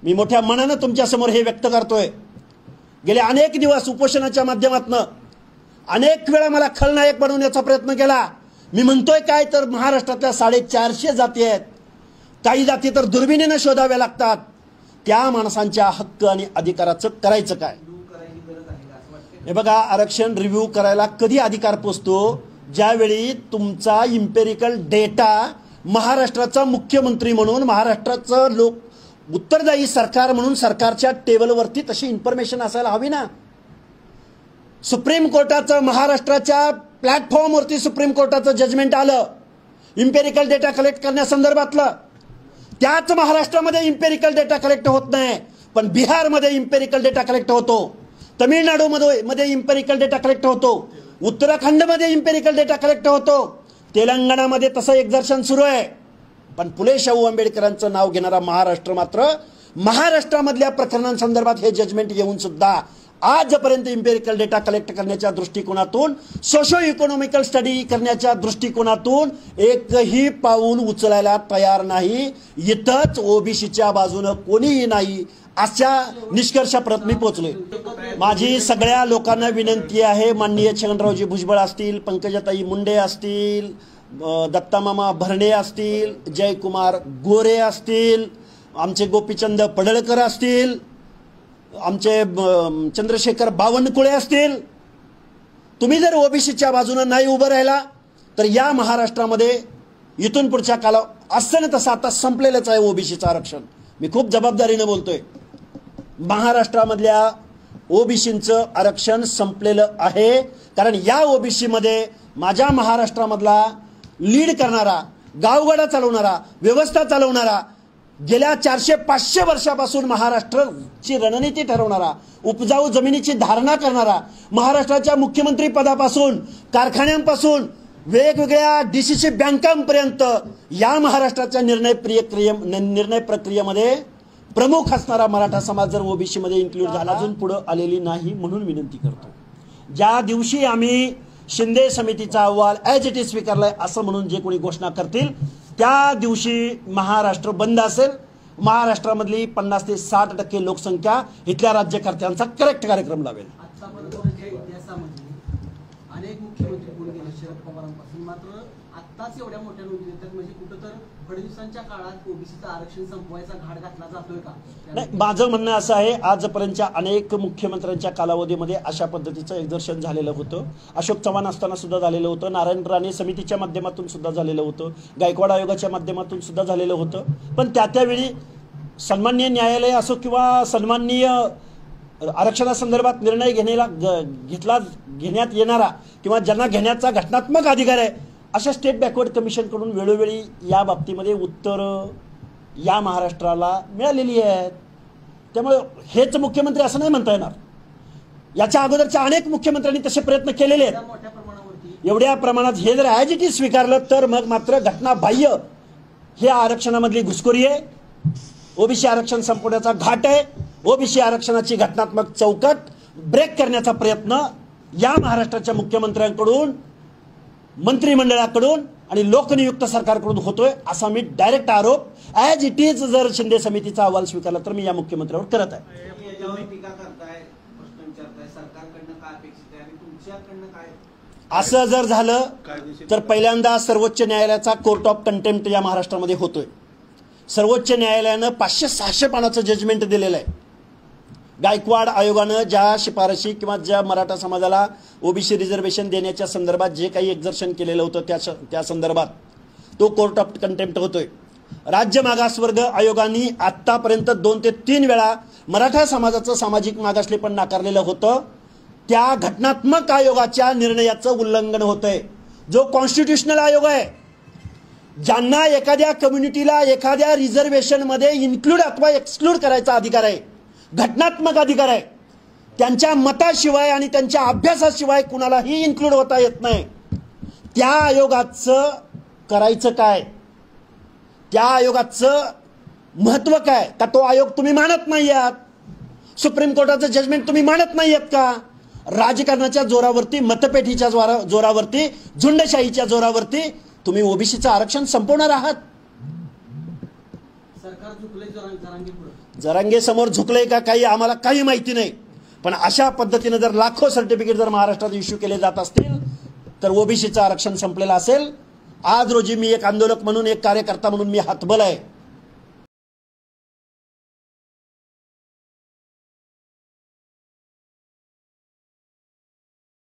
मी मोठ्या मनानं तुमच्या समोर हे व्यक्त करतोय। गेले अनेक दिवस उपोषणाच्या माध्यमातून अनेक वेळा मला खलनायक बनवण्याचा प्रयत्न केला। मी म्हणतोय काय तर महाराष्ट्रातल्या 450 जाती आहेत, काही जाती तर दुर्बिणीनं शोधाव्या लागतात। त्या माणसांच्या हक्क आणि अधिकाराचं करायचं काय? हे बघा, आरक्षण रिव्ह्यू करायला कधी अधिकार पोचतो? ज्यावेळी तुमचा इम्पेरिकल डेटा महाराष्ट्राचा मुख्यमंत्री म्हणून, महाराष्ट्राचं उत्तरदायी सरकार म्हणून सरकारच्या टेबलवरती तशी इन्फॉर्मेशन असायला हवी ना। सुप्रीम कोर्टाचं महाराष्ट्राच्या प्लॅटफॉर्मवरती सुप्रीम कोर्टाचं जजमेंट आलं इम्पेरिकल डेटा कलेक्ट करण्यासंदर्भातलं। त्याच महाराष्ट्रामध्ये इम्पेरिकल डेटा कलेक्ट होत नाही, पण बिहारमध्ये इम्पेरिकल डेटा कलेक्ट होतो, तमिळनाडूमध्ये इम्पेरिकल डेटा कलेक्ट होतो, उत्तराखंडमध्ये इम्पेरिकल डेटा कलेक्ट होतो, तेलंगणामध्ये तसं एक्झर्शन सुरू आहे। पण फुले शाहू आंबेडकरांचं नाव घेणारा महाराष्ट्र मात्र महाराष्ट्रामधल्या प्रकरणांसंदर्भात हे जजमेंट येऊन सुद्धा आजपर्यंत इम्पेरिकल डेटा कलेक्ट करण्याच्या दृष्टिकोनातून, सोशो इकॉनॉमिकल स्टडी करण्याच्या दृष्टिकोनातून एकही पाऊल उचलायला तयार नाही। इथंच ओबीसीच्या बाजूनं कोणीही नाही अशा निष्कर्षापर्यंत मी पोहोचलोय। माझी सगळ्या लोकांना विनंती आहे, माननीय छगनरावजी भुजबळ असतील, पंकजाताई मुंडे असतील, दत्तामामा भरणे असतील, जयकुमार गोरे असतील, आमचे गोपीचंद पडळकर असतील, आमचे चंद्रशेखर बावनकुळे असतील, तुम्ही जर ओबीसीच्या बाजूने नाही उभं राहिला तर या महाराष्ट्रामध्ये इथून पुढच्या काला असं ना तसं आता संपलेलंच आहे ओबीसीचं आरक्षण। मी खूप जबाबदारीने बोलतोय, महाराष्ट्रामधल्या ओबीसीचं आरक्षण संपलेलं आहे। कारण या ओबीसी मध्ये माझ्या महाराष्ट्रामधला लीड करणारा, गावगाडा चालवणारा, व्यवस्था चालवणारा, गेल्या 400-500 वर्षापासून महाराष्ट्राची रणनीती ठरवणारा, उपजाऊ जमिनीची धारणा करणारा, महाराष्ट्राच्या मुख्यमंत्री पदापासून, कारखान्यांपासून, वेगवेगळ्या डीसीसी बँकांपर्यंत या महाराष्ट्राच्या निर्णय प्रक्रियेमध्ये प्रमुख असणारा मराठा समाज जर ओबीसी मध्ये इन्क्लूड झाला, अजून पुढे आलेली नाही म्हणून विनंती करतो। ज्या दिवशी आम्ही शिंदे समितीचा अहवाल ॲज इट इज स्वीकारलाय असं म्हणून जे कोणी घोषणा करतील त्या दिवशी महाराष्ट्र बंद असेल। महाराष्ट्रामधली 50 ते 60% लोकसंख्या इथल्या राज्यकर्त्यांचा करेक्ट कार्यक्रम लावेल। अनेक मुख्यमंत्री कोण गेले शरद पवारांपासून, मात्र आत्ताच एवढ्या मोठ्या नोंदी देतात, म्हणजे कुठं तर फडणवीसांच्या काळात ओबीसीचं आरक्षण संपवायचा घाट घातला जातोय का? नाही, माझं म्हणणं असं आहे, आजपर्यंतच्या अनेक मुख्यमंत्र्यांच्या कालावधीमध्ये अशा पद्धतीचं एक्झर्शन झालेलं होतं। अशोक चव्हाण असताना सुद्धा झालेलं होतं, नारायण राणे समितीच्या माध्यमातून सुद्धा झालेलं होतं, गायकवाड आयोगाच्या माध्यमातून सुद्धा झालेलं होतं। पण त्यावेळी सन्माननीय न्यायालय असो किंवा सन्माननीय आरक्षणासंदर्भात निर्णय घेण्यात येणारा किंवा ज्यांना घेण्याचा घटनात्मक अधिकार आहे अशा स्टेट बॅकवर्ड कमिशनकडून वेळोवेळी या बाबतीमध्ये उत्तर या महाराष्ट्राला मिळालेली आहेत। त्यामुळे हेच मुख्यमंत्री असं नाही म्हणता येणार, याच्या अगोदरच्या अनेक मुख्यमंत्र्यांनी तसे प्रयत्न केलेले आहेत। एवढ्या प्रमाणात हे जर ॲज इट इज स्वीकारलं तर मग मात्र घटनाबाह्य हे आरक्षणामधली घुसखोरी आहे, ओबीसी आरक्षण संपवण्याचा घाट आहे, ओबीसी आरक्षणाची घटनात्मक चौकट ब्रेक करण्याचा प्रयत्न या महाराष्ट्राच्या मुख्यमंत्र्यांकडून, मंत्रिमंडळाकडून आणि लोकनियुक्त सरकारकडून होतोय असा मी डायरेक्ट आरोप ॲज इट इज जर शिंदे समितीचा अहवाल स्वीकारला तर मी या मुख्यमंत्र्यावर करत आहे। असं जर झालं तर पहिल्यांदा सर्वोच्च न्यायालयाचा कोर्ट ऑफ कंटेम्प्ट या महाराष्ट्रामध्ये होतोय। सर्वोच्च न्यायालयानं 500-600 पानाचं जजमेंट दिलेलं आहे। गायकवाड आयोगानं ज्या शिफारशी किंवा ज्या मराठा समाजाला ओबीसी रिझर्वेशन देण्याच्या संदर्भात जे काही एक्झर्शन केलेलं होतं त्या संदर्भात तो कोर्ट ऑफ कंटेम्प्ट होतोय। राज्य मागासवर्ग आयोगाने आतापर्यंत 2 ते 3 वेळा मराठा समाजाचं सामाजिक मागासलेपण नाकारलेलं होतं। त्या घटनात्मक आयोगाच्या निर्णयाचं उल्लंघन होतंय। जो कॉन्स्टिट्यूशनल आयोग आहे, ज्यांना एखाद्या कम्युनिटीला एखाद्या रिझर्वेशन मध्ये इन्क्लूड अथवा एक्सक्लूड करायचा अधिकार आहे, घटनात्मक अधिकार आहे, त्यांच्या मताशिवाय आणि त्यांच्या अभ्यासाशिवाय कुणालाही इन्क्लूड होता येत नाही। त्या आयोगाचं करायचं काय? त्या आयोगाचं महत्व काय? का तो आयोग तुम्ही मानत नाही आहात? सुप्रीम कोर्टाचं जजमेंट तुम्ही मानत नाही आहेत का? राजकारणाच्या जोरावरती, मतपेटीच्या जोरावरती, झुंडशाहीच्या जोरावरती तुम्ही ओबीसीचं आरक्षण संपवणार आहात। सरकार झुकलंय जरांगे पुढे. जरांगे समोर झुकलंय का काही आम्हाला काही माहिती नाही, पण अशा पद्धतीने जर लाखो सर्टिफिकेट जर महाराष्ट्रात इश्यू केले जात असतील तर ओबीसीचं आरक्षण संपलेलं असेल. आज रोजी मी एक आंदोलक म्हणून, एक कार्यकर्ता म्हणून मी हतबल आहे